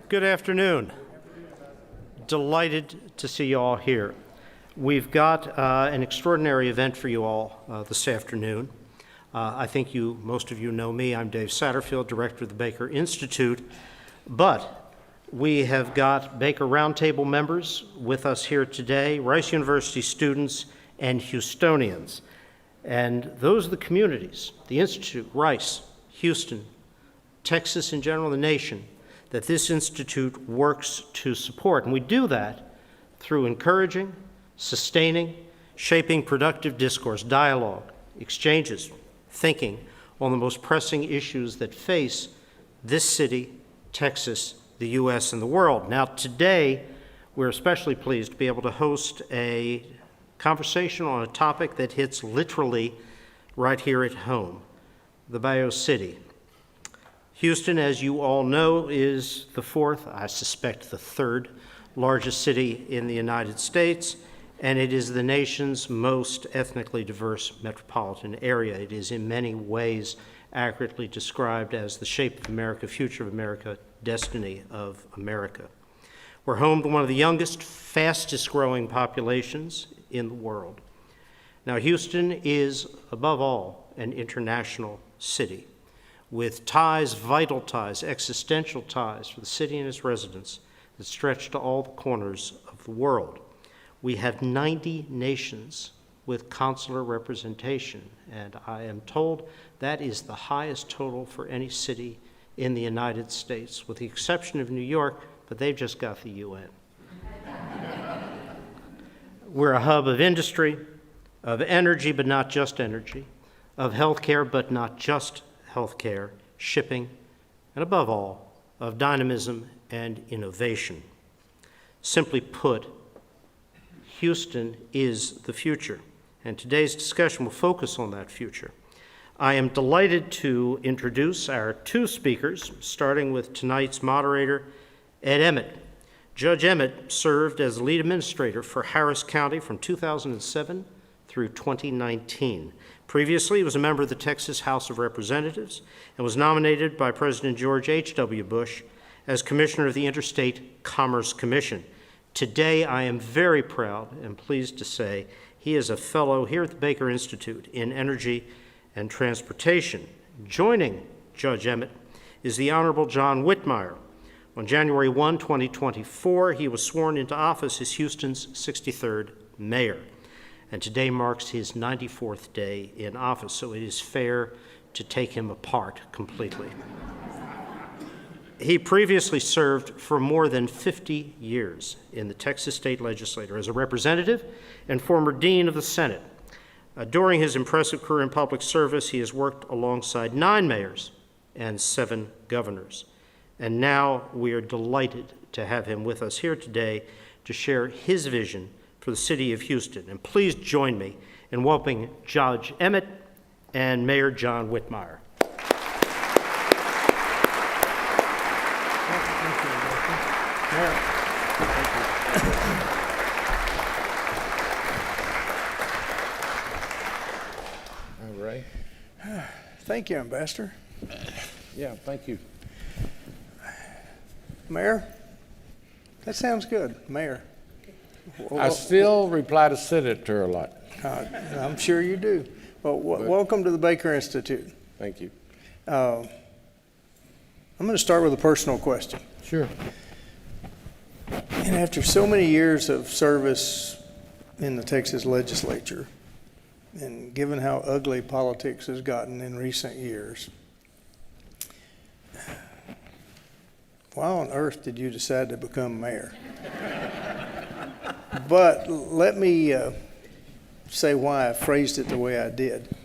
Good afternoon. Delighted to see you all here. We've got an extraordinary event for you all this afternoon. I think most of you know me. I'm Dave Satterfield, director of the Baker Institute, but we have got Baker Roundtable members with us here today, Rice University students and Houstonians. And those are the communities, the Institute, Rice, Houston, Texas in general, the nation, that this institute works to support. And we do that through encouraging, sustaining, shaping productive discourse, dialogue, exchanges, thinking on the most pressing issues that face this city, Texas, the U.S., and the world. Now, today, we're especially pleased to be able to host a conversation on a topic that hits literally right here at home, the Bayou City. Houston, as you all know, is the fourth, I suspect the third, largest city in the United States, and it is the nation's most ethnically diverse metropolitan area. It is in many ways accurately described as the shape of America, future of America, destiny of America. We're home to one of the youngest, fastest growing populations in the world. Now, Houston is, above all, an international city with ties, vital ties, existential ties for the city and its residents that stretch to all the corners of the world. We have 90 nations with consular representation, and I am told that is the highest total for any city in the United States, with the exception of New York, but they've just got the UN. We're a hub of industry, of energy, but not just energy, of healthcare, but not just healthcare, shipping, and above all, of dynamism and innovation. Simply put, Houston is the future, and today's discussion will focus on that future. I am delighted to introduce our two speakers, starting with tonight's moderator, Ed Emmett. Judge Emmett served as lead administrator for Harris County from 2007 through 2019. Previously, he was a member of the Texas House of Representatives and was nominated by President George H.W. Bush as Commissioner of the Interstate Commerce Commission. Today, I am very proud and pleased to say he is a fellow here at the Baker Institute in Energy and Transportation. Joining Judge Emmett is the Honorable John Whitmire. On January 1, 2024, he was sworn into office as Houston's 63rd mayor, and today marks his 94th day in office, so it is fair to take him apart completely. He previously served for more than 50 years in the Texas State Legislature as a representative and former dean of the Senate. During his impressive career in public service, he has worked alongside 9 mayors and 7 governors. And now we are delighted to have him with us here today to share his vision for the city of Houston. And please join me in welcoming Judge Emmett and Mayor John Whitmire. All right. Thank you, Ambassador. Yeah, thank you. Mayor? That sounds good, Mayor. I still reply to Senator a lot. I'm sure you do. Well, welcome to the Baker Institute. Thank you. I'm going to start with a personal question. Sure. And after so many years of service in the Texas legislature, and given how ugly politics has gotten in recent years, why on earth did you decide to become mayor? But let me say why I phrased it the way I did.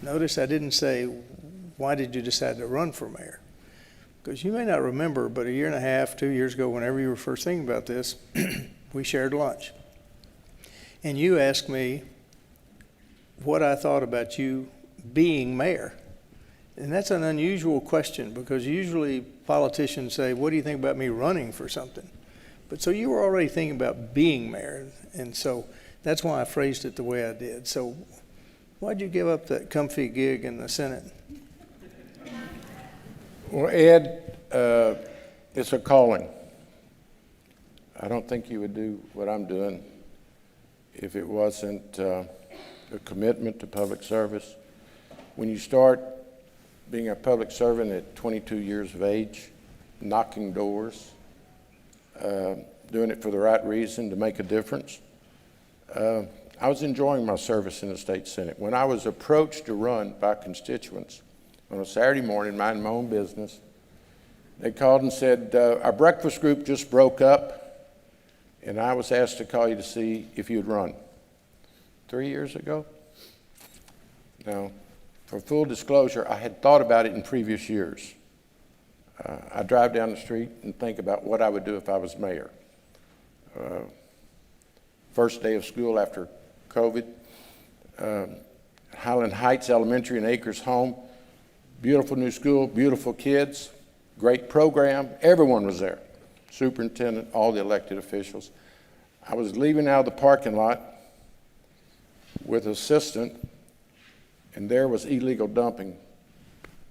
Notice I didn't say, why did you decide to run for mayor? Because you may not remember, but a year and a half, 2 years ago, whenever you were first thinking about this, we shared lunch. And you asked me what I thought about you being mayor. And that's an unusual question, because usually politicians say, what do you think about me running for something? But so you were already thinking about being mayor, and so that's why I phrased it the way I did. So why'd you give up that comfy gig in the Senate? Well, Ed, it's a calling. I don't think you would do what I'm doing if it wasn't a commitment to public service. When you start being a public servant at 22 years of age, knocking doors, doing it for the right reason to make a difference, I was enjoying my service in the state Senate. When I was approached to run by constituents on a Saturday morning, minding my own business, they called and said, our breakfast group just broke up, and I was asked to call you to see if you'd run. 3 years ago? Now, for full disclosure, I had thought about it in previous years. I drive down the street and think about what I would do if I was mayor. First day of school after COVID, Highland Heights Elementary in Acres Home, beautiful new school, beautiful kids, great program, everyone was there. Superintendent, all the elected officials. I was leaving out of the parking lot with an assistant, and there was illegal dumping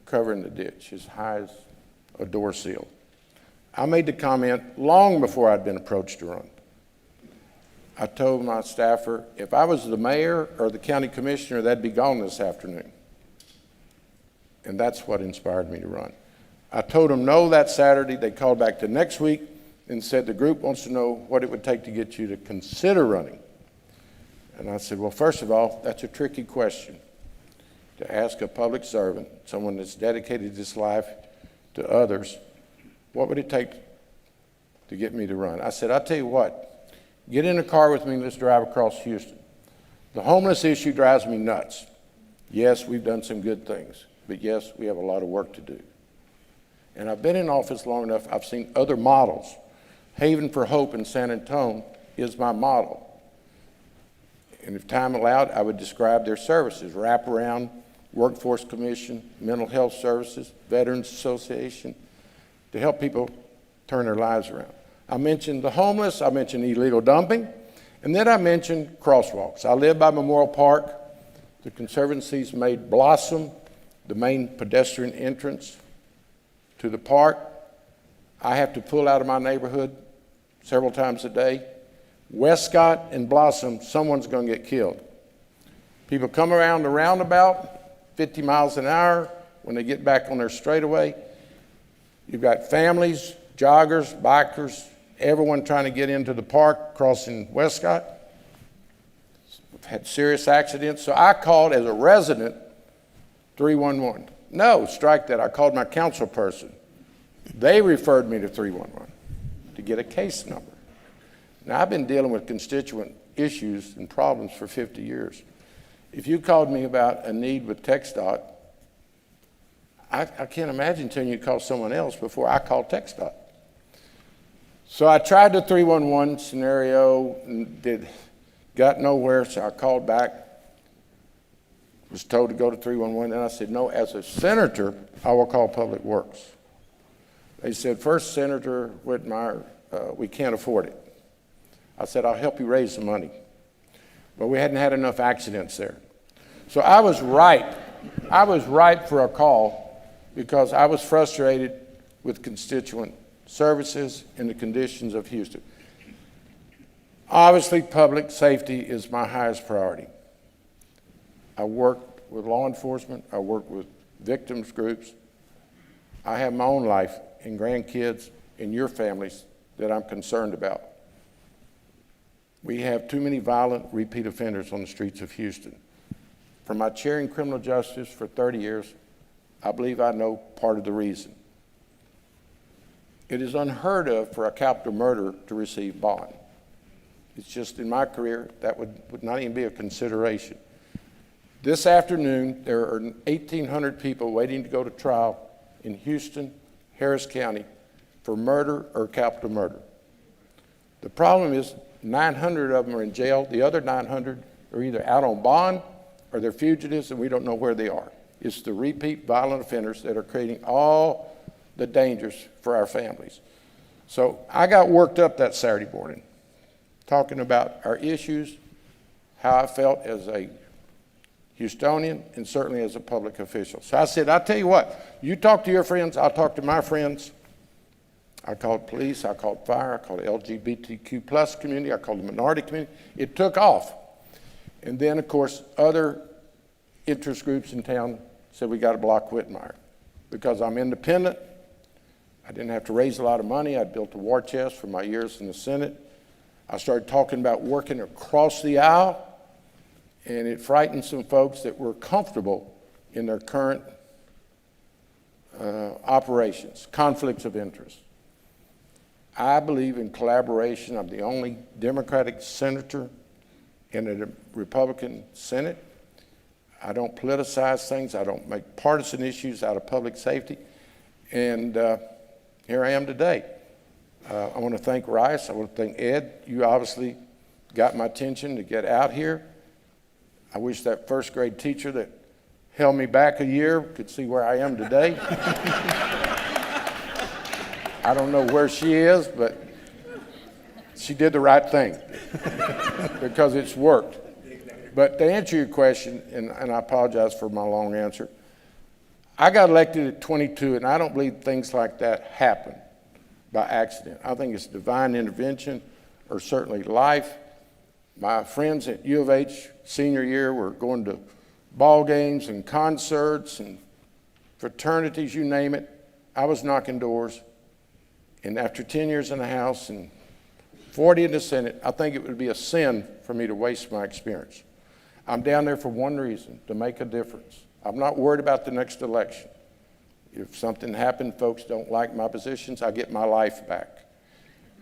covering the ditch as high as a door seal. I made the comment long before I'd been approached to run. I told my staffer, if I was the mayor or the county commissioner, that'd be gone this afternoon. And that's what inspired me to run. I told them no that Saturday. They called back the next week and said the group wants to know what it would take to get you to consider running. And I said, well, first of all, that's a tricky question to ask a public servant, someone that's dedicated his life to others, what would it take to get me to run? I said, I'll tell you what, get in a car with me and let's drive across Houston. The homeless issue drives me nuts. Yes, we've done some good things, but yes, we have a lot of work to do. And I've been in office long enough, I've seen other models. Haven for Hope in San Antonio is my model. And if time allowed, I would describe their services: wraparound, workforce commission, mental health services, Veterans Association, to help people turn their lives around. I mentioned the homeless, I mentioned illegal dumping, and then I mentioned crosswalks. I live by Memorial Park. The Conservancy's made Blossom the main pedestrian entrance to the park. I have to pull out of my neighborhood several times a day. Westcott and Blossom, someone's going to get killed. People come around the roundabout, 50 miles an hour. When they get back on their straightaway, you've got families, joggers, bikers, everyone trying to get into the park, crossing Westcott. We've had serious accidents. So I called as a resident 311. No, strike that. I called my council person. They referred me to 311 to get a case number. Now, I've been dealing with constituent issues and problems for 50 years. If you called me about a need with TxDOT, I can't imagine telling you to call someone else before I call TxDOT. So I tried the 311 scenario and got nowhere, so I called back, was told to go to 311, and I said, no, as a senator, I will call Public Works. They said, first, Senator Whitmire, we can't afford it. I said, I'll help you raise the money. But we hadn't had enough accidents there. So I was right. I was right for a call because I was frustrated with constituent services and the conditions of Houston. Obviously, public safety is my highest priority. I work with law enforcement. I work with victims groups. I have my own life and grandkids and your families that I'm concerned about. We have too many violent repeat offenders on the streets of Houston. From my chair in criminal justice for 30 years, I believe I know part of the reason. It is unheard of for a capital murder to receive bond. It's just in my career, that would not even be a consideration. This afternoon, there are 1,800 people waiting to go to trial in Houston, Harris County for murder or capital murder. The problem is 900 of them are in jail. The other 900 are either out on bond or they're fugitives and we don't know where they are. It's the repeat violent offenders that are creating all the dangers for our families. So I got worked up that Saturday morning talking about our issues, how I felt as a Houstonian and certainly as a public official. So I said, I'll tell you what, you talk to your friends, I'll talk to my friends. I called police, I called fire, I called the LGBTQ plus community, I called the minority community. It took off. And then, of course, other interest groups in town said we got to block Whitmire. Because I'm independent, I didn't have to raise a lot of money. I'd built a war chest for my years in the Senate. I started talking about working across the aisle, and it frightened some folks that were comfortable in their current operations, conflicts of interest. I believe in collaboration. I'm the only Democratic senator in a Republican Senate. I don't politicize things. I don't make partisan issues out of public safety. And here I am today. I want to thank Rice. I want to thank Ed. You obviously got my attention to get out here. I wish that first grade teacher that held me back a year could see where I am today. I don't know where she is, but she did the right thing because it's worked. But to answer your question, and I apologize for my long answer, I got elected at 22, and I don't believe things like that happen by accident. I think it's divine intervention, or certainly life. My friends at U of H senior year were going to ball games and concerts and fraternities, you name it. I was knocking doors. And after 10 years in the House and 40 in the Senate, I think it would be a sin for me to waste my experience. I'm down there for one reason, to make a difference. I'm not worried about the next election. If something happened, folks don't like my positions, I get my life back.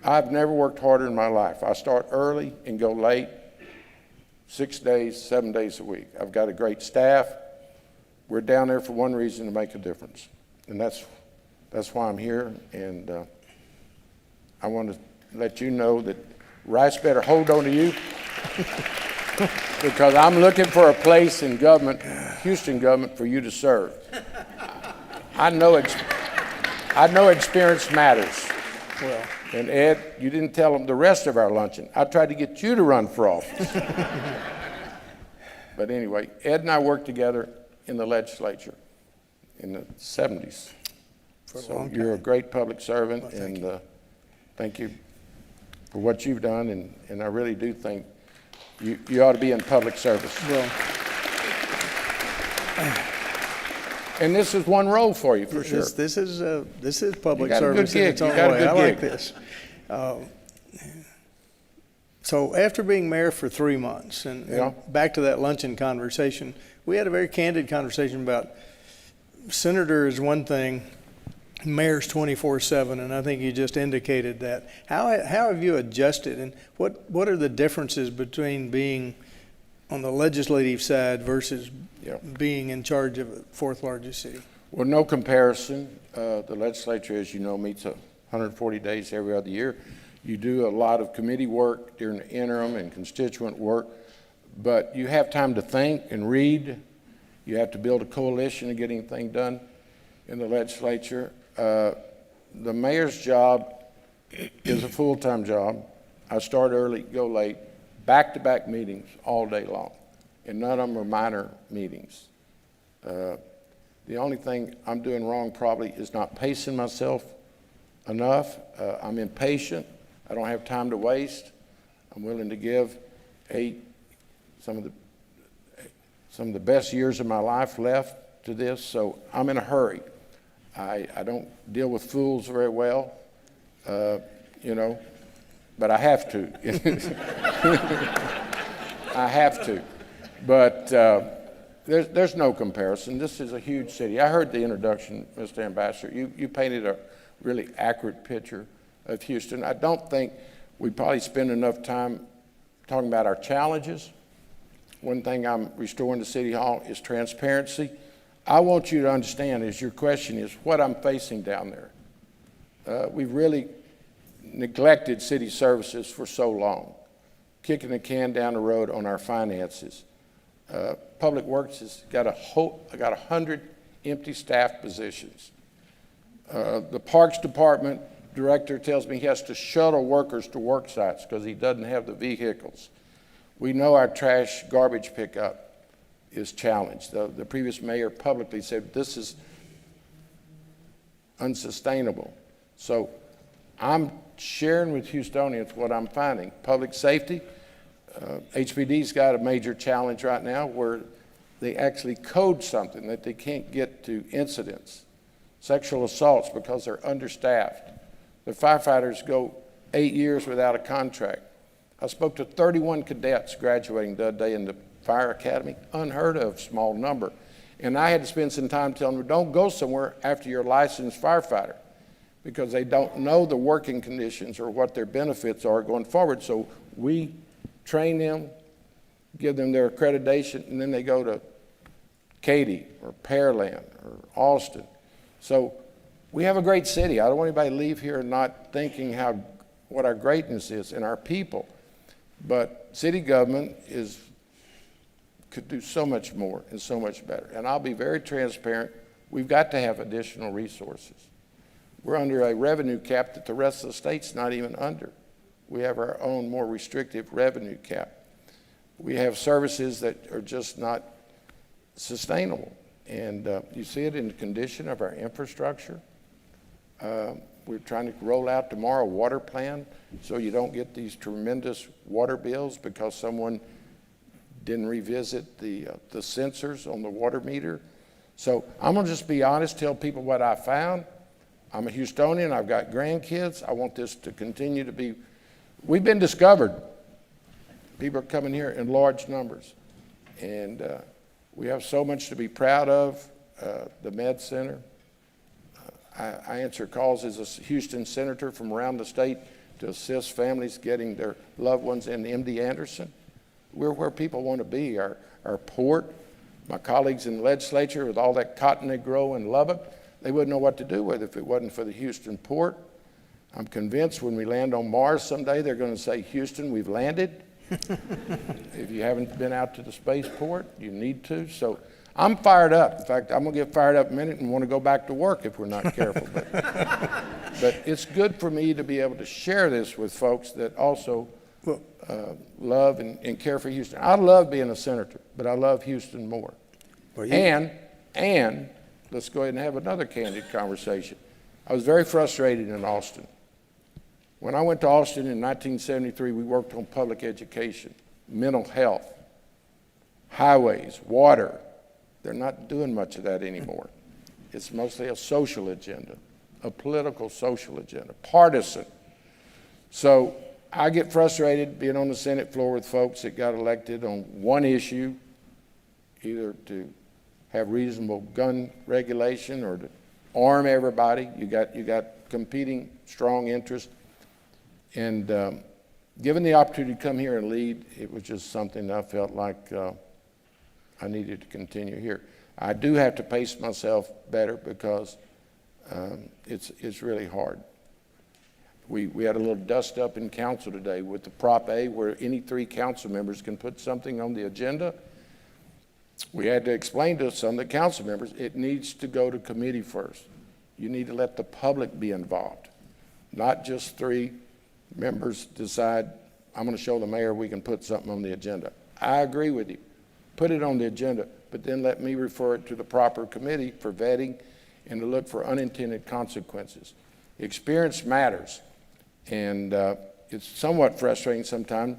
I've never worked harder in my life. I start early and go late, 6 days, 7 days a week. I've got a great staff. We're down there for one reason, to make a difference. And that's why I'm here. And I want to let you know that Rice better hold on to you because I'm looking for a place in government, Houston government, for you to serve. I know experience matters. Well, And Ed, you didn't tell them the rest of our luncheon. I tried to get you to run for office. But anyway, Ed and I worked together in the legislature in the 70s. So you're a great public servant, Well, and thank you for what you've done, and I really do think you ought to be in public service. well, And this is one role for you, for sure. this is public You got a good service in gig. its You own got a way. good I like gig. this. So after being mayor for 3 months, and Yeah. back to that luncheon conversation, we had a very candid conversation about senator is one thing, mayor's 24/7, and I think you just indicated that. How have you adjusted, and what are the differences between being on the legislative side versus being in charge of the fourth largest city? Well, no comparison. The legislature, as you know, meets 140 days every other year. You do a lot of committee work during the interim and constituent work, but you have time to think and read. You have to build a coalition to get anything done in the legislature. The mayor's job is a full-time job. I start early, go late, back-to-back meetings all day long, and none of them are minor meetings. The only thing I'm doing wrong probably is not pacing myself enough. I'm impatient. I don't have time to waste. I'm willing to give some of the best years of my life left to this, so I'm in a hurry. I don't deal with fools very well, but I have to. I have to. But there's no comparison. This is a huge city. I heard the introduction, Mr. Ambassador. You painted a really accurate picture of Houston. I don't think we probably spend enough time talking about our challenges. One thing I'm restoring to City Hall is transparency. I want you to understand, as your question is, what I'm facing down there. We've really neglected city services for so long, kicking the can down the road on our finances. Public Works has got 100 empty staff positions. The Parks Department director tells me he has to shuttle workers to work sites because he doesn't have the vehicles. We know our trash garbage pickup is challenged. The previous mayor publicly said this is unsustainable. So I'm sharing with Houstonians what I'm finding. Public safety, HPD's got a major challenge right now where they actually code something that they can't get to incidents, sexual assaults, because they're understaffed. The firefighters go 8 years without a contract. I spoke to 31 cadets graduating the other day in the fire academy, unheard of small number. And I had to spend some time telling them, don't go somewhere after you're a licensed firefighter, because they don't know the working conditions or what their benefits are going forward. So we train them, give them their accreditation, and then they go to Katy or Pearland or Austin. So we have a great city. I don't want anybody to leave here not thinking what our greatness is and our people. But city government could do so much more and so much better. And I'll be very transparent. We've got to have additional resources. We're under a revenue cap that the rest of the state's not even under. We have our own more restrictive revenue cap. We have services that are just not sustainable. And you see it in the condition of our infrastructure. We're trying to roll out tomorrow a water plan so you don't get these tremendous water bills because someone didn't revisit the sensors on the water meter. So I'm gonna just be honest, tell people what I found. I'm a Houstonian, I've got grandkids. I want this to continue to be, we've been discovered. People are coming here in large numbers. And we have so much to be proud of. The Med Center. I answer calls as a Houston senator from around the state to assist families getting their loved ones in MD Anderson. We're where people want to be. Our port, my colleagues in the legislature, with all that cotton they grow in Lubbock, they wouldn't know what to do with it if it wasn't for the Houston port. I'm convinced when we land on Mars someday, they're going to say, Houston, we've landed. If you haven't been out to the spaceport, you need to. So I'm fired up. In fact, I'm going to get fired up in a minute and want to go back to work if we're not careful. But it's good for me to be able to share this with folks that also love and care for Houston. I love being a senator, but I love Houston more. Well, and let's go ahead and have another candid conversation. I was very frustrated in Austin. When I went to Austin in 1973, we worked on public education, mental health, highways, water. They're not doing much of that anymore. It's mostly a social agenda, a political social agenda, partisan. So I get frustrated being on the Senate floor with folks that got elected on one issue, either to have reasonable gun regulation or to arm everybody. You got competing strong interests. And given the opportunity to come here and lead, it was just something that I felt like I needed to continue here. I do have to pace myself better because it's really hard. We had a little dust up in council today with the Prop A where any 3 council members can put something on the agenda. We had to explain to some of the council members, it needs to go to committee first. You need to let the public be involved, not just 3 members decide, I'm going to show the mayor we can put something on the agenda. I agree with you. Put it on the agenda, but then let me refer it to the proper committee for vetting and to look for unintended consequences. Experience matters, and it's somewhat frustrating sometimes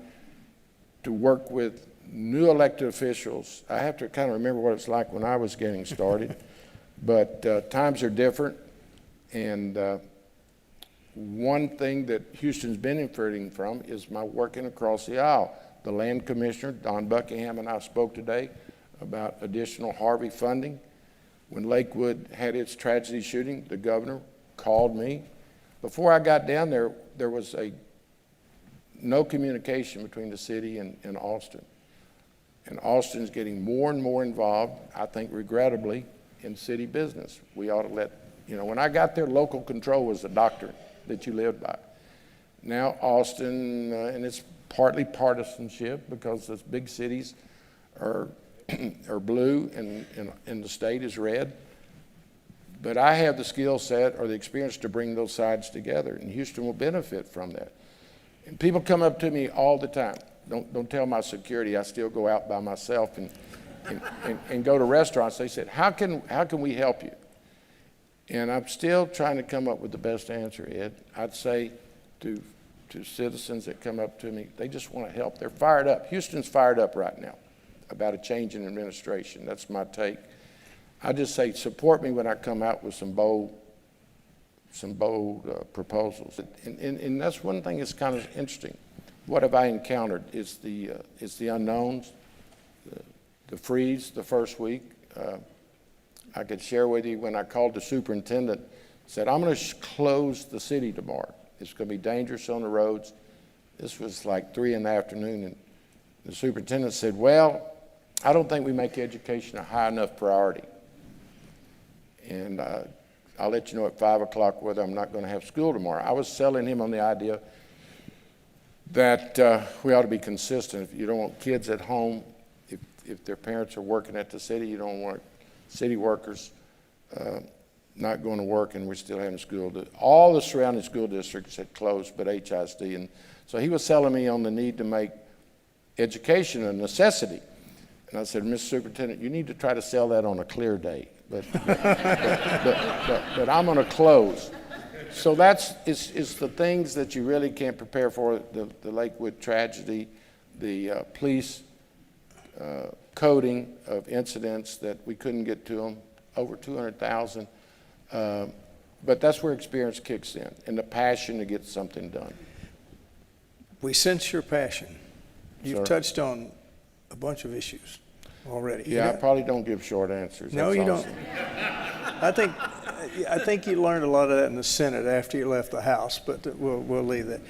to work with new elected officials. I have to kind of remember what it's like when I was getting started, but times are different, and one thing that Houston's benefiting from is my working across the aisle. The land commissioner, Don Buckingham, and I spoke today about additional Harvey funding. When Lakewood had its tragedy shooting, the governor called me. Before I got down there, there was no communication between the city and Austin. And Austin's getting more and more involved, I think regrettably, in city business. We ought to let, when I got there, local control was the doctrine that you lived by. Now Austin, and it's partly partisanship because those big cities are blue and the state is red. But I have the skill set or the experience to bring those sides together, and Houston will benefit from that. And people come up to me all the time. Don't tell my security I still go out by myself and go to restaurants. They said, how can we help you? And I'm still trying to come up with the best answer, Ed. I'd say to citizens that come up to me, they just want to help. They're fired up. Houston's fired up right now about a change in administration. That's my take. I just say support me when I come out with some bold proposals. And that's one thing that's kind of interesting. What have I encountered? It's the unknowns, the freeze the first week. I could share with you when I called the superintendent, said, I'm going to close the city tomorrow. It's going to be dangerous on the roads. This was like 3 in the afternoon, and the superintendent said, well, I don't think we make education a high enough priority. And I'll let you know at 5 o'clock whether I'm not going to have school tomorrow. I was selling him on the idea that we ought to be consistent. If you don't want kids at home, if their parents are working at the city, you don't want city workers not going to work and we're still having school. All the surrounding school districts had closed but HISD. And so he was selling me on the need to make education a necessity. And I said, Mr. Superintendent, you need to try to sell that on a clear day. But I'm going to close. So it's the things that you really can't prepare for, the Lakewood tragedy, the police coding of incidents that we couldn't get to them, over 200,000. But that's where experience kicks in and the passion to get something done. We sense your passion. You've Sir? touched on a bunch of issues already. Yeah, I probably don't give short answers. No, That's you awesome. don't. I think you learned a lot of that in the Senate after you left the House, but we'll leave that.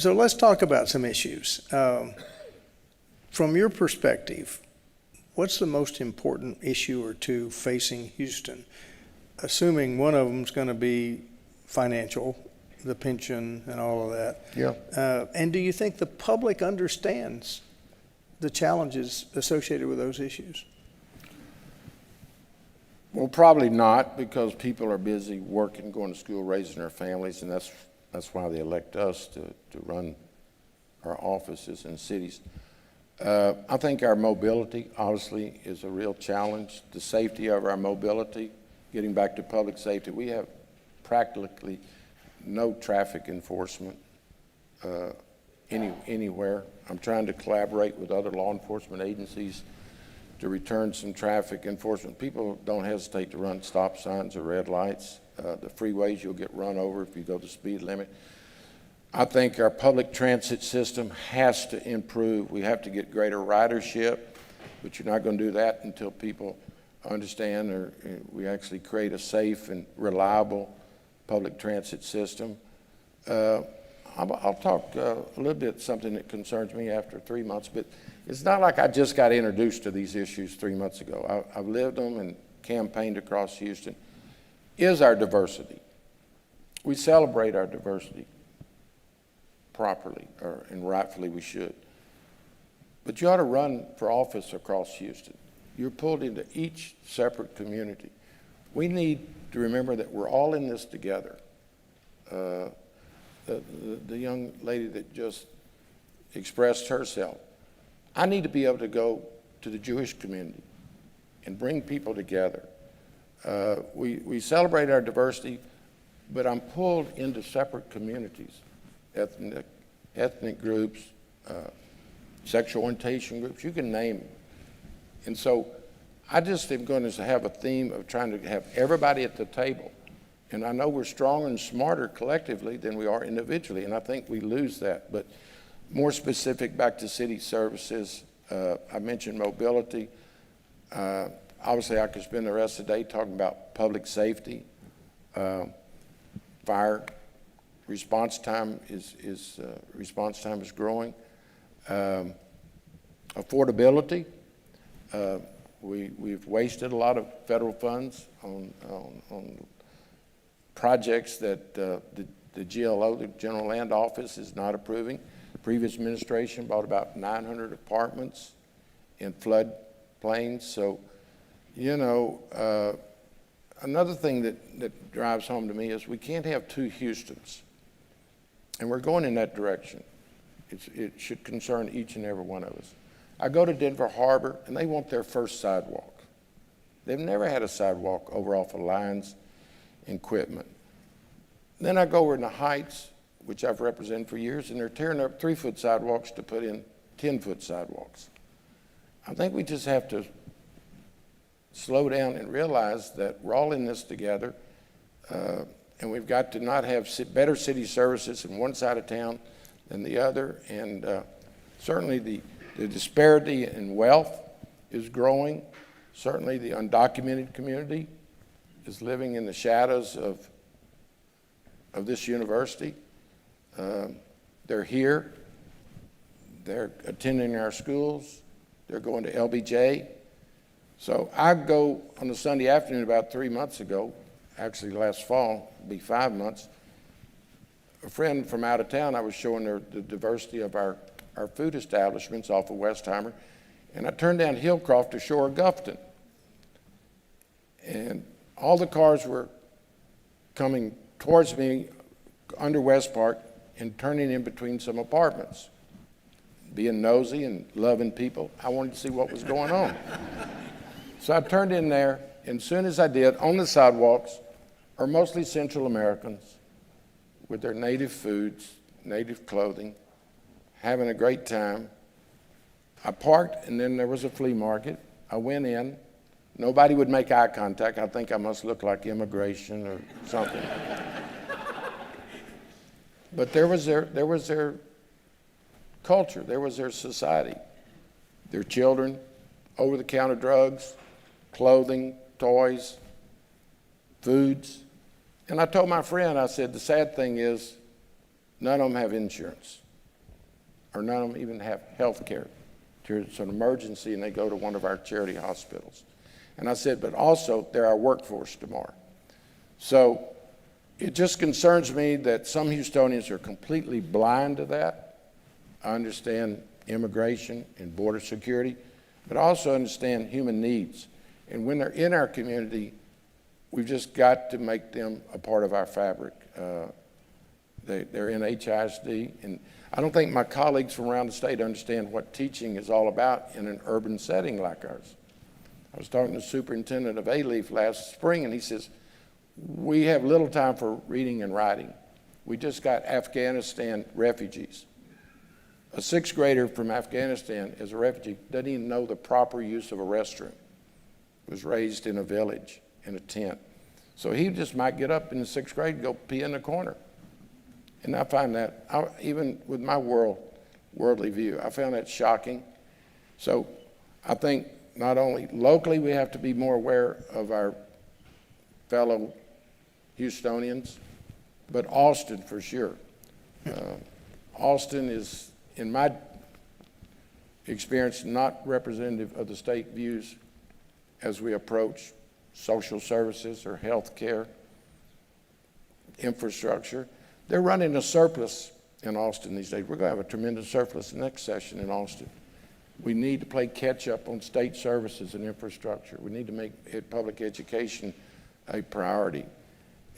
So let's talk about some issues. From your perspective, what's the most important issue or two facing Houston? Assuming one of them is going to be financial, the pension and all of that. Yeah. And do you think the public understands the challenges associated with those issues? Well, probably not, because people are busy working, going to school, raising their families, and that's why they elect us to run our offices in cities. I think our mobility, obviously, is a real challenge. The safety of our mobility, getting back to public safety, we have practically no traffic enforcement anywhere. I'm trying to collaborate with other law enforcement agencies to return some traffic enforcement. People don't hesitate to run stop signs or red lights. The freeways, you'll get run over if you go the speed limit. I think our public transit system has to improve. We have to get greater ridership, but you're not going to do that until people understand or we actually create a safe and reliable public transit system. I'll talk a little bit something that concerns me after 3 months, but it's not like I just got introduced to these issues 3 months ago. I've lived them and campaigned across Houston. Is our diversity. We celebrate our diversity properly, and rightfully we should. But you ought to run for office across Houston. You're pulled into each separate community. We need to remember that we're all in this together. The young lady that just expressed herself, I need to be able to go to the Jewish community and bring people together. We celebrate our diversity, but I'm pulled into separate communities, ethnic groups, sexual orientation groups, you can name them. And so I just am going to have a theme of trying to have everybody at the table. And I know we're stronger and smarter collectively than we are individually, and I think we lose that. But more specific, back to city services, I mentioned mobility. Obviously, I could spend the rest of the day talking about public safety. Fire response time is growing. Affordability. We've wasted a lot of federal funds on projects that the GLO, the General Land Office, is not approving. The previous administration bought about 900 apartments in flood plains. So, you know, another thing that drives home to me is we can't have two Houstons. And we're going in that direction. It should concern each and every one of us. I go to Denver Harbor, and they want their first sidewalk. They've never had a sidewalk over off of Lyons equipment. Then I go over in the Heights, which I've represented for years, and they're tearing up 3-foot sidewalks to put in 10-foot sidewalks. I think we just have to slow down and realize that we're all in this together, and we've got to not have better city services in one side of town than the other. And certainly the disparity in wealth is growing. Certainly the undocumented community is living in the shadows of this university. They're here. They're attending our schools. They're going to LBJ. So I go on a Sunday afternoon about 3 months ago, actually last fall, it'll be 5 months. A friend from out of town, I was showing her the diversity of our food establishments off of Westheimer, and I turned down Hillcroft to Shore Gulfton. And all the cars were coming towards me under West Park and turning in between some apartments. Being nosy and loving people, I wanted to see what was going on. So I turned in there, and as soon as I did, on the sidewalks are mostly Central Americans with their native foods, native clothing, having a great time. I parked, and then there was a flea market. I went in. Nobody would make eye contact. I think I must look like immigration or something. But there was their culture. There was their society. Their children, over-the-counter drugs, clothing, toys, foods. And I told my friend, I said, the sad thing is none of them have insurance, or none of them even have health care. It's an emergency and they go to one of our charity hospitals. And I said, but also they're our workforce tomorrow. So it just concerns me that some Houstonians are completely blind to that. I understand immigration and border security, but I also understand human needs. And when they're in our community, we've just got to make them a part of our fabric. They're in HISD, and I don't think my colleagues from around the state understand what teaching is all about in an urban setting like ours. I was talking to the superintendent of A-Leaf last spring, and he says, we have little time for reading and writing. We just got Afghanistan refugees. A 6th grader from Afghanistan as a refugee doesn't even know the proper use of a restroom. Was raised in a village, in a tent. So he just might get up in the 6th grade and go pee in the corner. And I find that, even with my worldly view, I found that shocking. So I think not only locally we have to be more aware of our fellow Houstonians, but Austin for sure. Austin is, in my experience, not representative of the state views as we approach social services or health care, infrastructure. They're running a surplus in Austin these days. We're going to have a tremendous surplus next session in Austin. We need to play catch up on state services and infrastructure. We need to make public education a priority.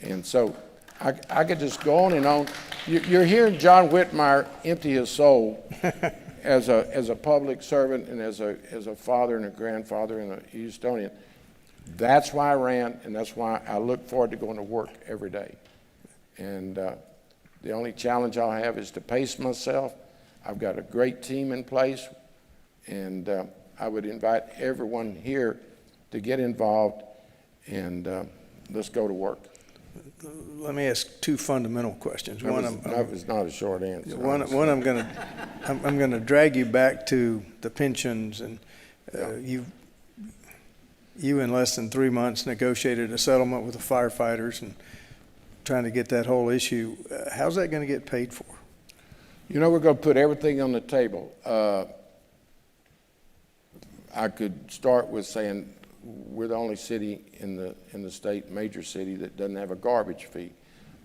And so I could just go on and on. You're hearing John Whitmire empty his soul as a public servant and as a father and a grandfather and a Houstonian. That's why I ran, and that's why I look forward to going to work every day. And the only challenge I'll have is to pace myself. I've got a great team in place, and I would invite everyone here to get involved, and let's go to work. Let me ask two fundamental questions. That was not a short answer. One I'm going to drag you back to the pensions, and you in less than 3 months negotiated a settlement with the firefighters and trying to get that whole issue. How's that going to get paid for? You know, we're going to put everything on the table. I could start with saying we're the only city in the state, major city, that doesn't have a garbage fee.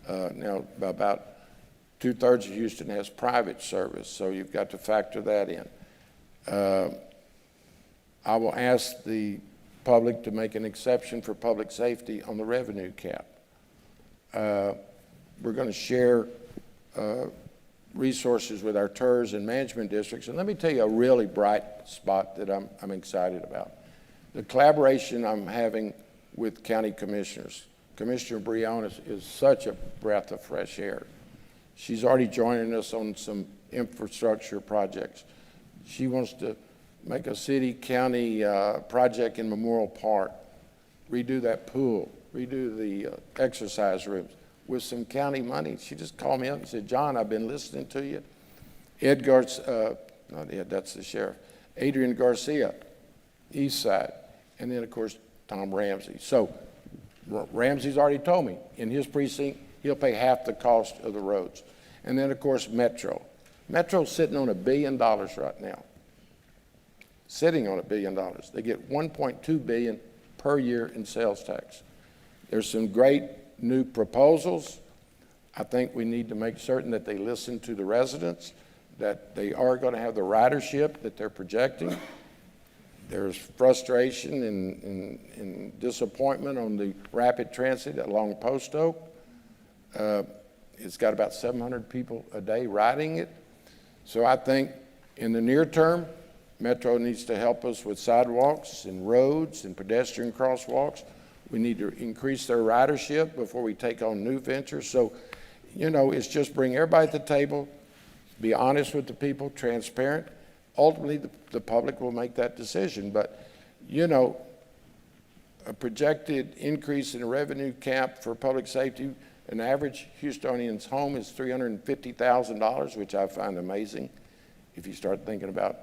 Now, about 2/3 of Houston has private service, so you've got to factor that in. I will ask the public to make an exception for public safety on the revenue cap. We're going to share resources with our TERS and management districts. And let me tell you a really bright spot that I'm excited about. The collaboration I'm having with county commissioners. Commissioner Briones is such a breath of fresh air. She's already joining us on some infrastructure projects. She wants to make a city-county project in Memorial Park, redo that pool, redo the exercise rooms with some county money. She just called me up and said, John, I've been listening to you. Not Ed, that's the sheriff. Adrian Garcia, East Side. And then, of course, Tom Ramsey. So Ramsey's already told me in his precinct, he'll pay half the cost of the roads. And then, of course, Metro. Metro's sitting on $1 billion right now. Sitting on $1 billion. They get $1.2 billion per year in sales tax. There's some great new proposals. I think we need to make certain that they listen to the residents, that they are going to have the ridership that they're projecting. There's frustration and disappointment on the rapid transit along Post Oak. It's got about 700 people a day riding it. So I think in the near term, Metro needs to help us with sidewalks and roads and pedestrian crosswalks. We need to increase their ridership before we take on new ventures. So, you know, it's just bring everybody at the table, be honest with the people, transparent. Ultimately, the public will make that decision. But, you know, a projected increase in the revenue cap for public safety, an average Houstonian's home is $350,000, which I find amazing. If you start thinking about,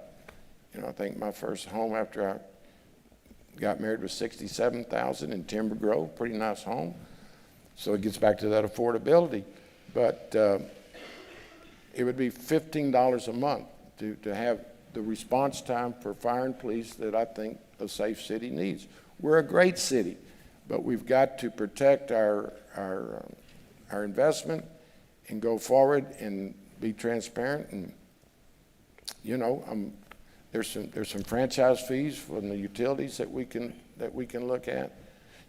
you know, I think my first home after I got married was $67,000 in Timber Grove, pretty nice home. So it gets back to that affordability. But it would be $15 a month to have the response time for fire and police that I think a safe city needs. We're a great city, but we've got to protect our investment and go forward and be transparent. And you know, there's some franchise fees from the utilities that we can look at.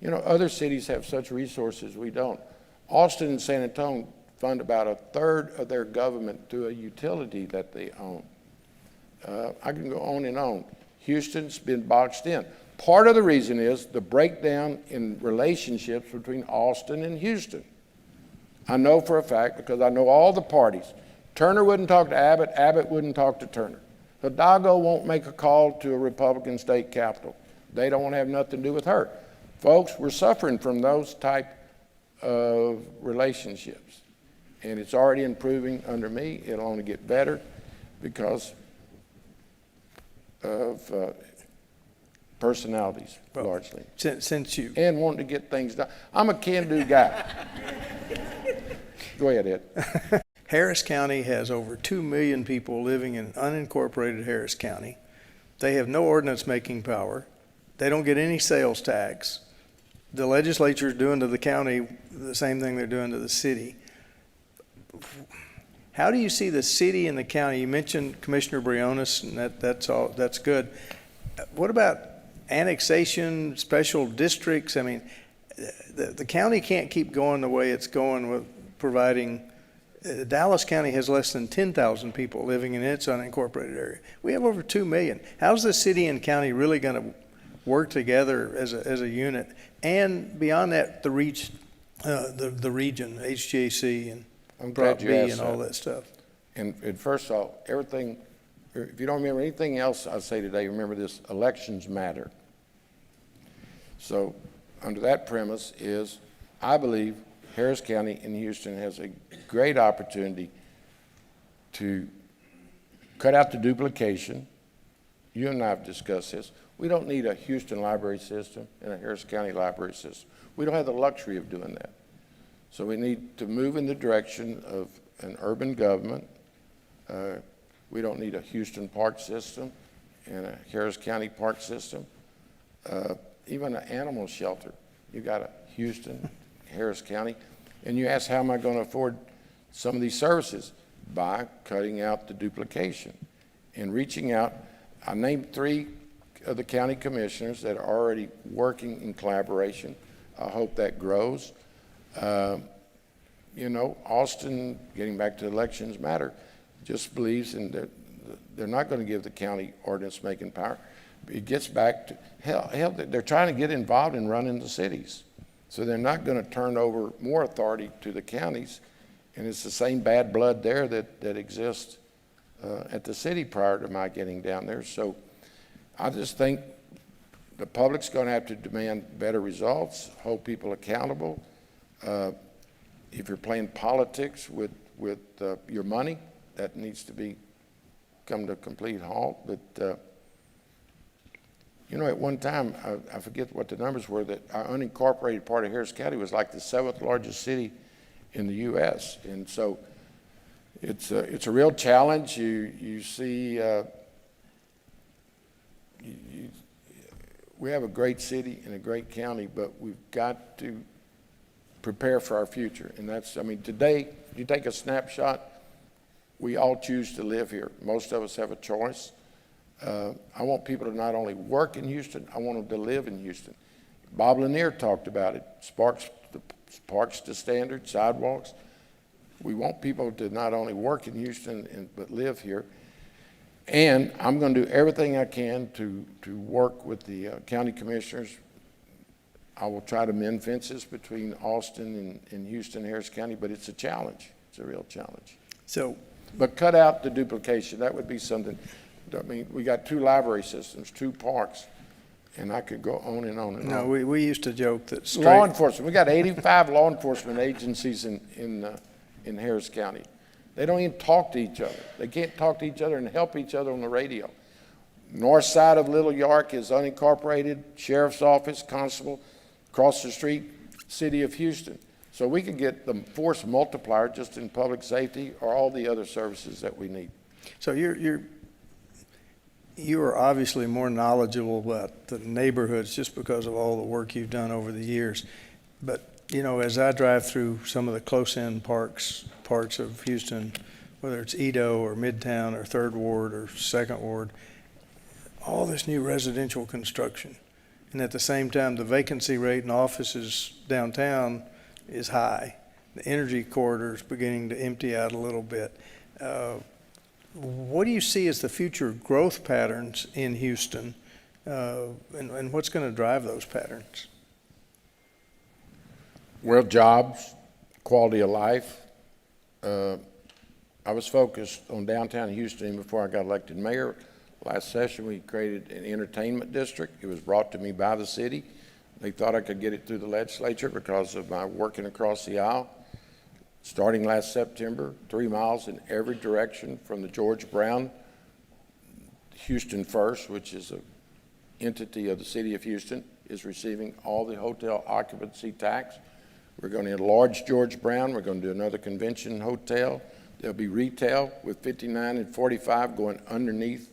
You know, other cities have such resources we don't. Austin and San Antonio fund about 1/3 of their government through a utility that they own. I can go on and on. Houston's been boxed in. Part of the reason is the breakdown in relationships between Austin and Houston. I know for a fact because I know all the parties. Turner wouldn't talk to Abbott, Abbott wouldn't talk to Turner. Hidalgo won't make a call to a Republican state capital. They don't want to have nothing to do with her. Folks, we're suffering from those type of relationships. And it's already improving under me. It'll only get better because of personalities, largely. Since you... And wanting to get things done. I'm a can-do guy. Go ahead, Ed. Harris County has over 2 million people living in unincorporated Harris County. They have no ordinance-making power. They don't get any sales tax. The legislature is doing to the county the same thing they're doing to the city. How do you see the city and the county? You mentioned Commissioner Briones, and that's good. What about annexation, special districts? I mean, the county can't keep going the way it's going with providing. Dallas County has less than 10,000 people living in its unincorporated area. We have over 2 million. How's the city and county really going to work together as a unit? And beyond that, the region, HGAC and Prop B and all that stuff. And first of all, everything, if you don't remember anything else I say today, remember this: elections matter. So under that premise is, I believe Harris County in Houston has a great opportunity to cut out the duplication. You and I have discussed this. We don't need a Houston library system and a Harris County library system. We don't have the luxury of doing that. So we need to move in the direction of an urban government. We don't need a Houston park system and a Harris County park system. Even an animal shelter. You got a Houston, Harris County, and you ask, how am I going to afford some of these services? By cutting out the duplication and reaching out. I named 3 of the county commissioners that are already working in collaboration. I hope that grows. You know, Austin, getting back to elections matter, just believes in that they're not going to give the county ordinance making power. It gets back to, hell, they're trying to get involved in running the cities. So they're not going to turn over more authority to the counties, and it's the same bad blood there that exists at the city prior to my getting down there. So I just think the public's going to have to demand better results, hold people accountable. If you're playing politics with your money, that needs to come to a complete halt. But you know, at one time, I forget what the numbers were, that our unincorporated part of Harris County was like the 7th largest city in the U.S. And so it's a real challenge. You see, we have a great city and a great county, but we've got to prepare for our future. And that's, I mean, today, you take a snapshot, we all choose to live here. Most of us have a choice. I want people to not only work in Houston, I want them to live in Houston. Bob Lanier talked about it, parks to standard, sidewalks. We want people to not only work in Houston, but live here. And I'm going to do everything I can to work with the county commissioners. I will try to mend fences between Austin and Houston, Harris County, but it's a challenge. It's a real challenge. But cut out the duplication. That would be something. I mean, we got 2 library systems, 2 parks, and I could go on and on and on. No, we used to joke that Law enforcement. We got 85 law enforcement agencies in Harris County. They don't even talk to each other. They can't talk to each other and help each other on the radio. North side of Little York is unincorporated, sheriff's office, constable. Across the street, city of Houston. So we could get the force multiplier just in public safety or all the other services that we need. So you are obviously more knowledgeable about the neighborhoods just because of all the work you've done over the years. But, you know, as I drive through some of the close-in parts of Houston, whether it's Edo or Midtown or 3rd Ward or 2nd Ward, all this new residential construction. And at the same time, the vacancy rate in offices downtown is high. The energy corridor is beginning to empty out a little bit. What do you see as the future growth patterns in Houston, and what's going to drive those patterns? Well, jobs, quality of life. I was focused on downtown Houston before I got elected mayor. Last session, we created an entertainment district. It was brought to me by the city. They thought I could get it through the legislature because of my working across the aisle. Starting last September, 3 miles in every direction from the George Brown Houston First, which is an entity of the city of Houston, is receiving all the hotel occupancy tax. We're going to enlarge George Brown. We're going to do another convention hotel. There'll be retail with 59 and 45 going underneath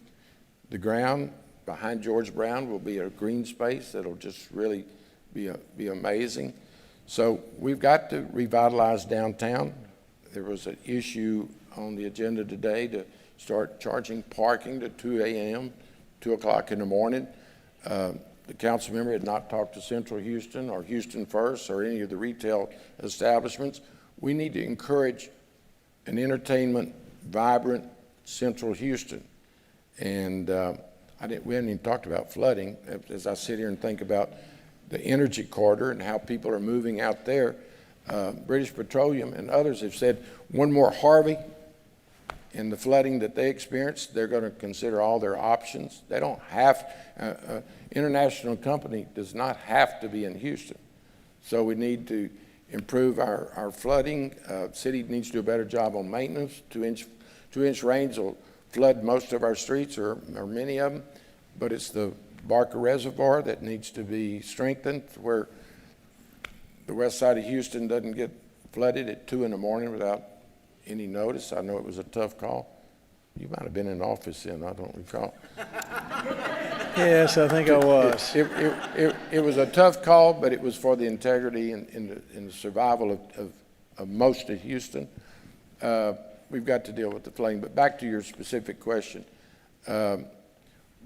the ground. Behind George Brown will be a green space that'll just really be amazing. So we've got to revitalize downtown. There was an issue on the agenda today to start charging parking to 2 a.m., 2 o'clock in the morning. The council member had not talked to Central Houston or Houston First or any of the retail establishments. We need to encourage an entertainment, vibrant Central Houston. And we haven't even talked about flooding. As I sit here and think about the energy corridor and how people are moving out there, British Petroleum and others have said one more Harvey and the flooding that they experienced, they're going to consider all their options. They don't have, international company does not have to be in Houston. So we need to improve our flooding. City needs to do a better job on maintenance. 2-inch rains will flood most of our streets or many of them, but it's the Barker Reservoir that needs to be strengthened where the west side of Houston doesn't get flooded at 2 in the morning without any notice. I know it was a tough call. You might have been in office then, I don't recall. Yes, I think I was. It was a tough call, but it was for the integrity and the survival of most of Houston. We've got to deal with the flooding. But back to your specific question.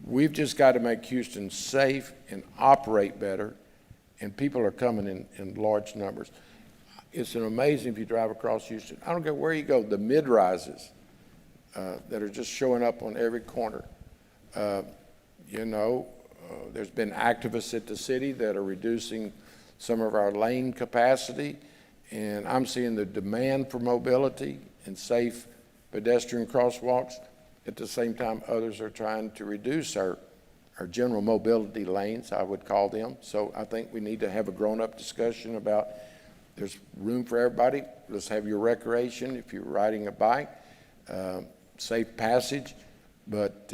We've just got to make Houston safe and operate better, and people are coming in large numbers. It's amazing if you drive across Houston. I don't care where you go, the mid-rises that are just showing up on every corner. There's been activists at the city that are reducing some of our lane capacity, and I'm seeing the demand for mobility and safe pedestrian crosswalks. At the same time, others are trying to reduce our general mobility lanes, I would call them. So I think we need to have a grown-up discussion about there's room for everybody. Let's have your recreation if you're riding a bike, safe passage. But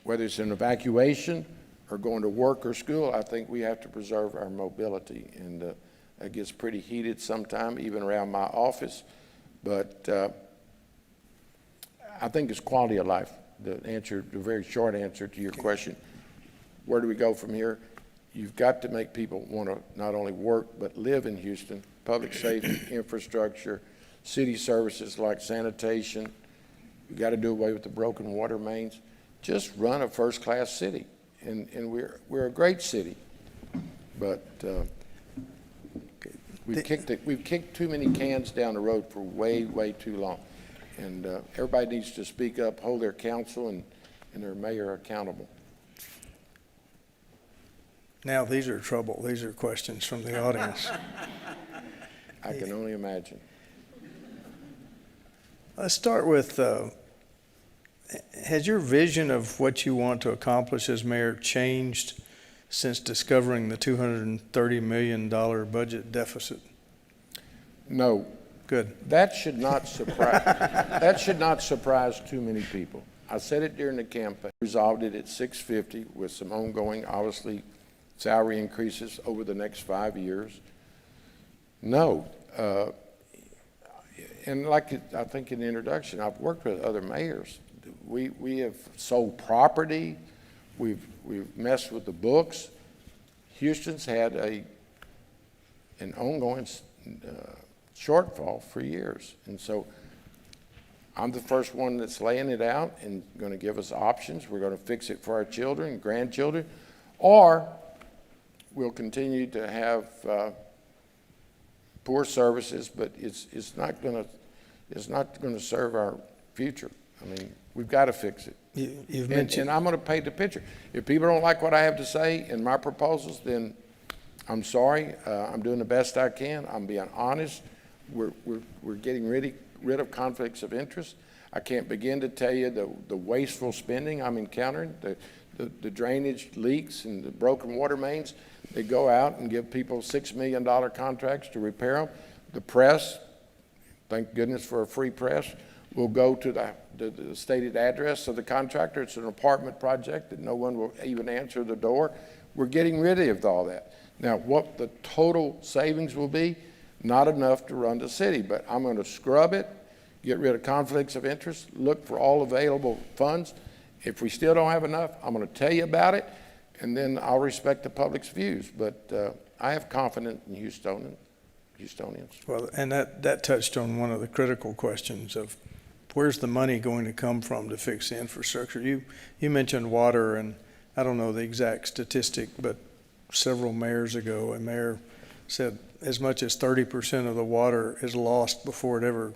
whether it's an evacuation or going to work or school, I think we have to preserve our mobility. And it gets pretty heated sometime, even around my office. But I think it's quality of life. The very short answer to your question, where do we go from here? You've got to make people want to not only work, but live in Houston. Public safety, infrastructure, city services like sanitation. You've got to do away with the broken water mains. Just run a first-class city. And we're a great city. But we've kicked too many cans down the road for way, way too long. And everybody needs to speak up, hold their council and their mayor accountable. Now these are trouble. These are questions from the audience. I can only imagine. Let's start with, has your vision of what you want to accomplish as mayor changed since discovering the $230 million budget deficit? No. Good. That should not surprise too many people. I said it during the campaign. Resolved it at $650 with some ongoing, obviously, salary increases over the next 5 years. No. And like I think in the introduction, I've worked with other mayors. We have sold property. We've messed with the books. Houston's had an ongoing shortfall for years. And so I'm the first one that's laying it out and going to give us options. We're going to fix it for our children and grandchildren, or we'll continue to have poor services, but it's not going to serve our future. I mean, we've got to fix it. You've mentioned, and I'm going to paint the picture. If people don't like what I have to say in my proposals, then I'm sorry. I'm doing the best I can. I'm being honest. We're getting rid of conflicts of interest. I can't begin to tell you the wasteful spending I'm encountering, the drainage leaks and the broken water mains. They go out and give people $6 million contracts to repair them. The press, thank goodness for a free press, will go to the stated address of the contractor. It's an apartment project that no one will even answer the door. We're getting rid of all that. Now, what the total savings will be, not enough to run the city, but I'm going to scrub it, get rid of conflicts of interest, look for all available funds. If we still don't have enough, I'm going to tell you about it, and then I'll respect the public's views. But I have confidence in Houstonians. well, and that touched on one of the critical questions of where's the money going to come from to fix the infrastructure. You mentioned water, and I don't know the exact statistic, but several mayors ago, a mayor said as much as 30% of the water is lost before it ever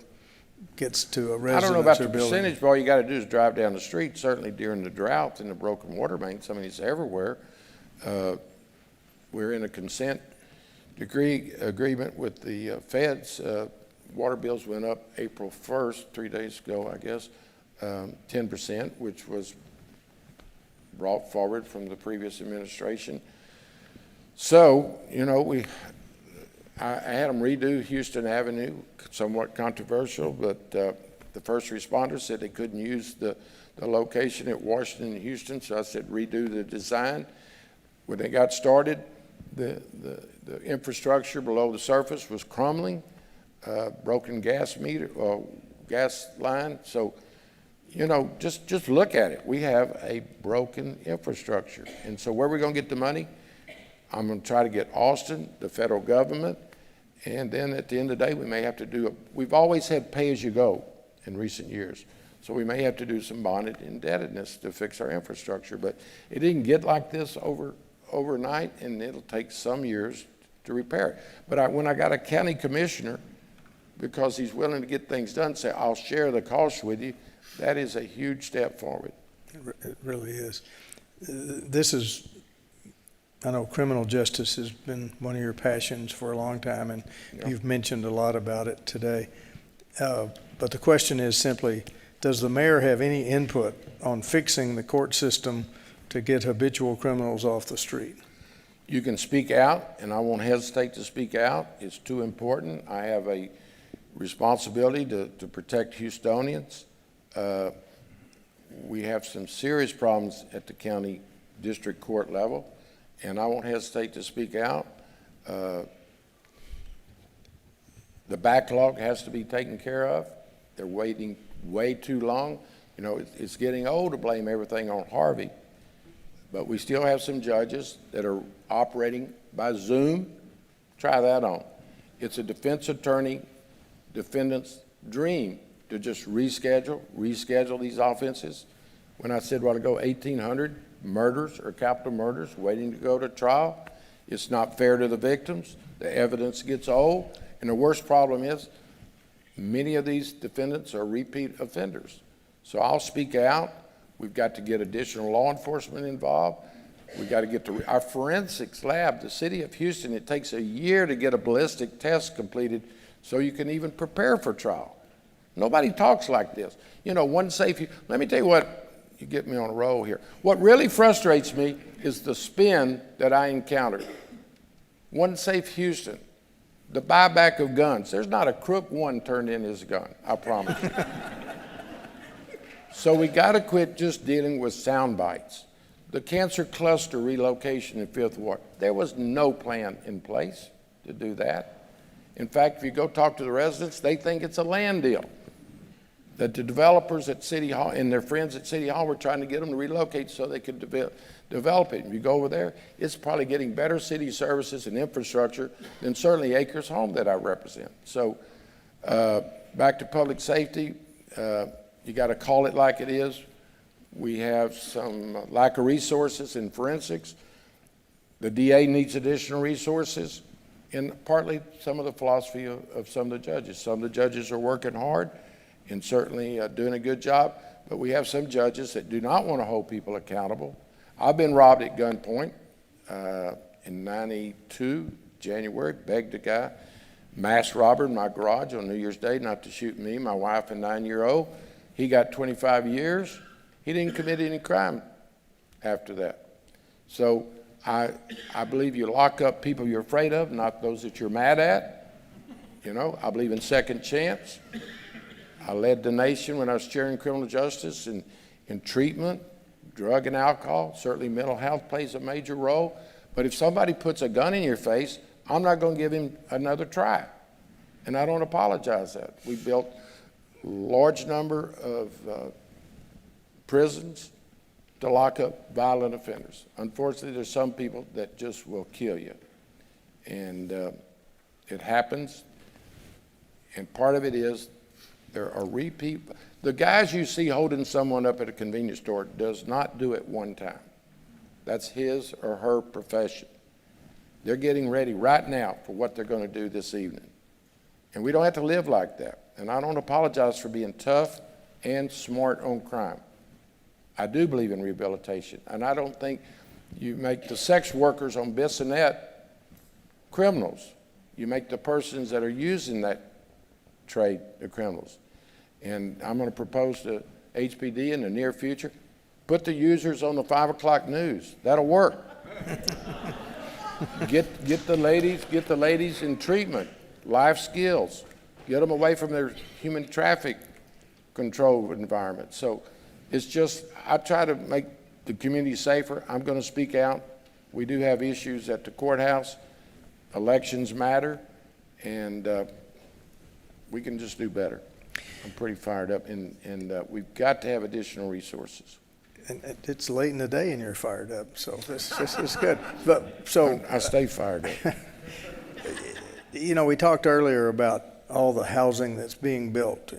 gets to a residence. I don't know about or the building. percentage, but all you got to do is drive down the street, certainly during the drought and the broken water mains. I mean, it's everywhere. We're in a consent decree agreement with the feds. Water bills went up April 1st, 3 days ago, I guess, 10%, which was brought forward from the previous administration. So, you know, I had them redo Houston Avenue, somewhat controversial, but the first responders said they couldn't use the location at Washington and Houston, so I said redo the design. When they got started, the infrastructure below the surface was crumbling, broken gas line. So, you know, just look at it. We have a broken infrastructure. And so where are we going to get the money? I'm going to try to get Austin, the federal government, and then at the end of the day, we may have to we've always had pay-as-you-go in recent years, so we may have to do some bonded indebtedness to fix our infrastructure, but it didn't get like this overnight, and it'll take some years to repair it. But when I got a county commissioner, because he's willing to get things done, say, I'll share the cost with you, that is a huge step forward. It really is. This is I know criminal justice has been one of your passions for a long time, and you've mentioned a lot about it today. But the question is simply, does the mayor have any input on fixing the court system to get habitual criminals off the street? You can speak out, and I won't hesitate to speak out. It's too important. I have a responsibility to protect Houstonians. We have some serious problems at the county district court level, and I won't hesitate to speak out. The backlog has to be taken care of. They're waiting way too long. You know, it's getting old to blame everything on Harvey, but we still have some judges that are operating by Zoom. Try that on. It's a defense attorney, defendant's dream to just reschedule these offenses. When I said a while ago, 1,800 murders or capital murders waiting to go to trial, it's not fair to the victims. The evidence gets old, and the worst problem is many of these defendants are repeat offenders. So I'll speak out. We've got to get additional law enforcement involved. We've got to get to our forensics lab. The city of Houston, it takes a year to get a ballistic test completed so you can even prepare for trial. Nobody talks like this. You know, one safe, let me tell you what, you get me on a roll here. What really frustrates me is the spin that I encountered. One Safe Houston, the buyback of guns. There's not a crook one turned in his gun, I promise you. So we got to quit just dealing with sound bites. The cancer cluster relocation in Fifth Ward, there was no plan in place to do that. In fact, if you go talk to the residents, they think it's a land deal. That the developers at City Hall and their friends at City Hall were trying to get them to relocate so they could develop it. If you go over there, it's probably getting better city services and infrastructure than certainly Acres Home that I represent. So back to public safety, you got to call it like it is. We have some lack of resources in forensics. The DA needs additional resources, and partly some of the philosophy of some of the judges. Some of the judges are working hard and certainly doing a good job, but we have some judges that do not want to hold people accountable. I've been robbed at gunpoint in '92, January, begged a guy, mass robber in my garage on New Year's Day not to shoot me, my wife, and 9-year-old. He got 25 years. He didn't commit any crime after that. So I believe you lock up people you're afraid of, not those that you're mad at. You know, I believe in second chance. I led the nation when I was chairing criminal justice in treatment, drug and alcohol. Certainly mental health plays a major role. But if somebody puts a gun in your face, I'm not going to give him another try. And I don't apologize for that. We built a large number of prisons to lock up violent offenders. Unfortunately, there's some people that just will kill you. And it happens. And part of it is there are repeat. The guys you see holding someone up at a convenience store does not do it one time. That's his or her profession. They're getting ready right now for what they're going to do this evening. And we don't have to live like that. And I don't apologize for being tough and smart on crime. I do believe in rehabilitation. And I don't think you make the sex workers on Bissonnette criminals. You make the persons that are using that trade the criminals. And I'm going to propose to HPD in the near future, put the users on the 5 o'clock news. That'll work. Get the ladies in treatment, life skills, get them away from their human traffic control environment. So it's just, I try to make the community safer. I'm going to speak out. We do have issues at the courthouse. Elections matter, and we can just do better. I'm pretty fired up, and we've got to have additional resources. And it's late in the day and you're fired up, so this is good. But so I stay fired up. You know, we talked earlier about all the housing that's being built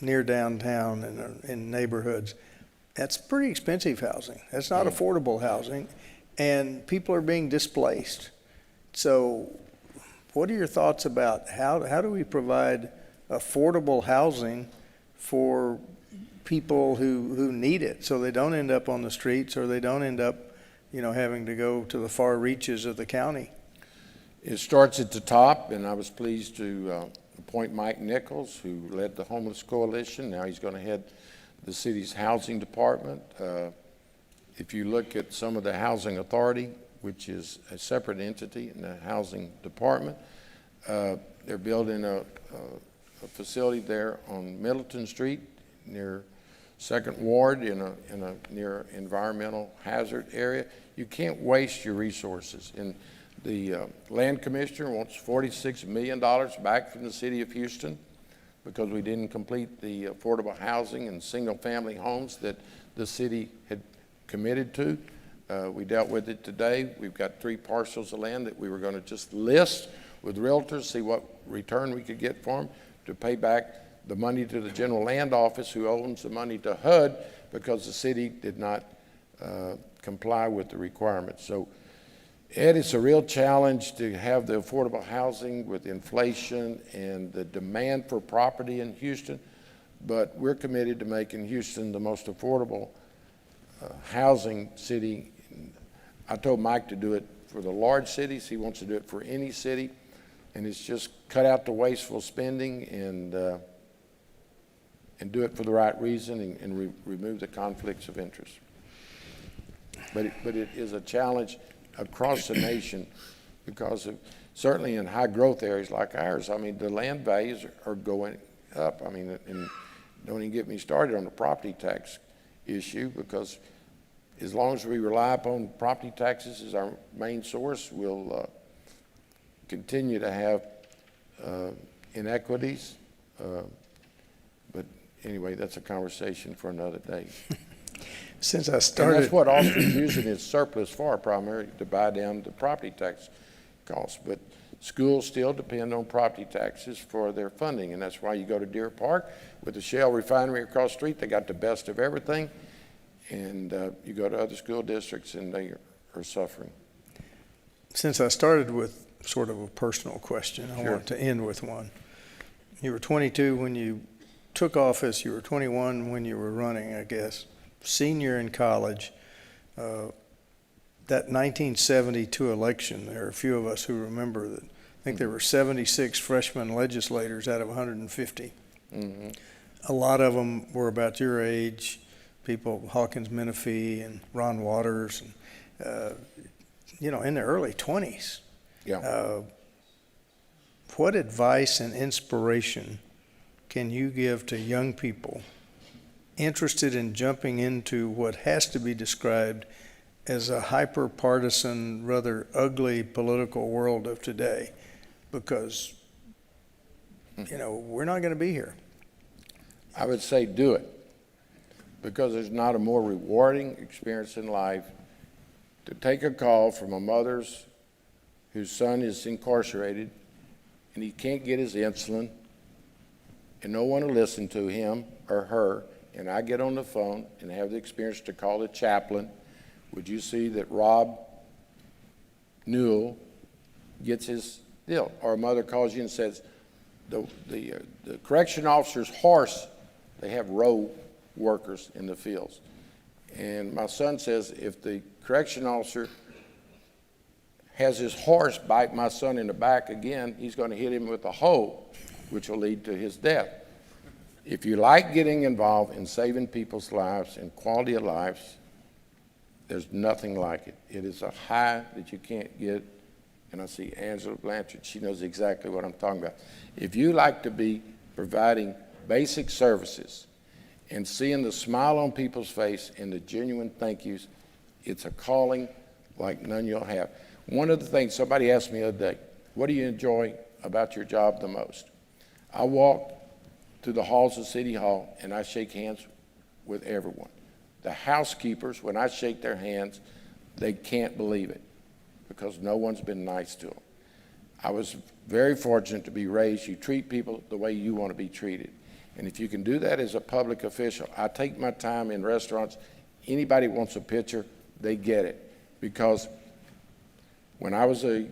near downtown and in neighborhoods. That's pretty expensive housing. That's not affordable housing, and people are being displaced. So what are your thoughts about how do we provide affordable housing for people who need it so they don't end up on the streets or they don't end up having to go to the far reaches of the county? It starts at the top, and I was pleased to appoint Mike Nichols, who led the Homeless Coalition. Now he's going to head the city's housing department. If you look at some of the housing authority, which is a separate entity in the housing department, they're building a facility there on Middleton Street near Second Ward in a near environmental hazard area. You can't waste your resources. And the land commissioner wants $46 million back from the city of Houston because we didn't complete the affordable housing and single-family homes that the city had committed to. We dealt with it today. We've got 3 parcels of land that we were going to just list with realtors, see what return we could get for them, to pay back the money to the general land office, who owns the money to HUD, because the city did not comply with the requirements. So, Ed, it's a real challenge to have the affordable housing with inflation and the demand for property in Houston, but we're committed to making Houston the most affordable housing city. I told Mike to do it for the large cities. He wants to do it for any city, and it's just cut out the wasteful spending and do it for the right reason and remove the conflicts of interest. But it is a challenge across the nation because of, certainly in high growth areas like ours, I mean, the land values are going up. I mean, and don't even get me started on the property tax issue, because as long as we rely upon property taxes as our main source, we'll continue to have inequities. But anyway, that's a conversation for another day. Since I And started, that's what Austin's using its surplus for, primarily to buy down the property tax costs. But schools still depend on property taxes for their funding, and that's why you go to Deer Park with the Shell refinery across the street. They got the best of everything, and you go to other school districts and they are suffering. since I started with sort of a personal question, I Sure. want to end with one. You were 22 when you took office. You were 21 when you were running, I guess. Senior in college. That 1972 election, there are a few of us who remember that. I think there were 76 freshman legislators out of 150. Mm-hmm. A lot of them were about your age, people, Hawkins Menifee and Ron Waters, and, in their early 20s. Yeah. What advice and inspiration can you give to young people interested in jumping into what has to be described as a hyper-partisan, rather ugly political world of today? Because, we're not going to be here. I would say do it, because there's not a more rewarding experience in life to take a call from a mother whose son is incarcerated and he can't get his insulin and no one will listen to him or her, and I get on the phone and have the experience to call the chaplain. Would you see that Rob Newell gets his deal? Or a mother calls you and says, the correction officer's horse, they have row workers in the fields. And my son says, if the correction officer has his horse bite my son in the back again, he's going to hit him with a hoe, which will lead to his death. If you like getting involved in saving people's lives and quality of lives, there's nothing like it. It is a high that you can't get. And I see Angela Blanchard, she knows exactly what I'm talking about. If you like to be providing basic services and seeing the smile on people's face and the genuine thank yous, it's a calling like none you'll have. One of the things somebody asked me the other day, what do you enjoy about your job the most? I walk through the halls of City Hall and I shake hands with everyone. The housekeepers, when I shake their hands, they can't believe it because no one's been nice to them. I was very fortunate to be raised. You treat people the way you want to be treated. And if you can do that as a public official, I take my time in restaurants. Anybody wants a picture, they get it. Because when I was a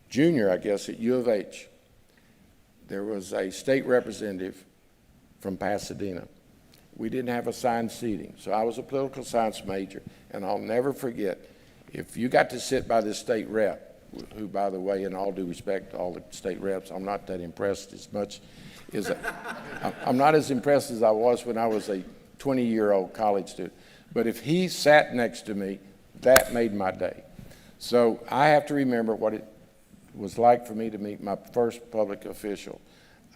junior, I guess, at U of H, there was a state representative from Pasadena. We didn't have assigned seating, so I was a political science major, and I'll never forget, if you got to sit by this state rep, who, by the way, in all due respect to all the state reps, I'm not that impressed as much as, I'm not as impressed as I was when I was a 20-year-old college student. But if he sat next to me, that made my day. So I have to remember what it was like for me to meet my first public official.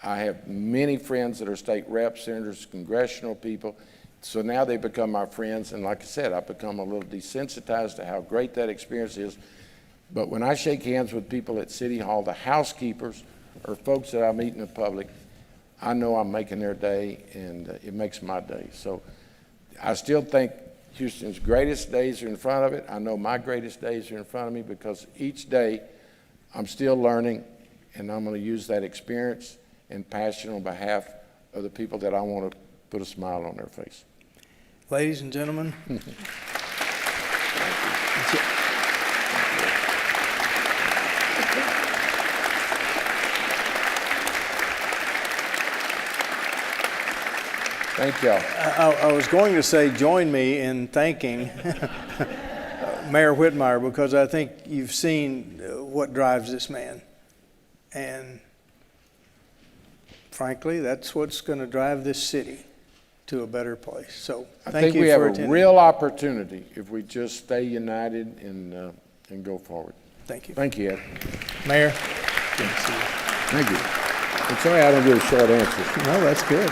I have many friends that are state reps, senators, congressional people. So now they become my friends. And like I said, I've become a little desensitized to how great that experience is. But when I shake hands with people at City Hall, the housekeepers or folks that I meet in the public, I know I'm making their day, and it makes my day. So I still think Houston's greatest days are in front of it. I know my greatest days are in front of me because each day I'm still learning, and I'm going to use that experience and passion on behalf of the people that I want to put a smile on their face. Ladies and gentlemen, Thank y'all. I was going to say join me in thanking Mayor Whitmire, because I think you've seen what drives this man. And frankly, that's what's going to drive this city to a better place. So I thank think you we have for a attending. real opportunity if we just stay united and go forward. Thank you. Thank you, Ed. Mayor. Thank you. I'm sorry I don't give short answers. No, that's good.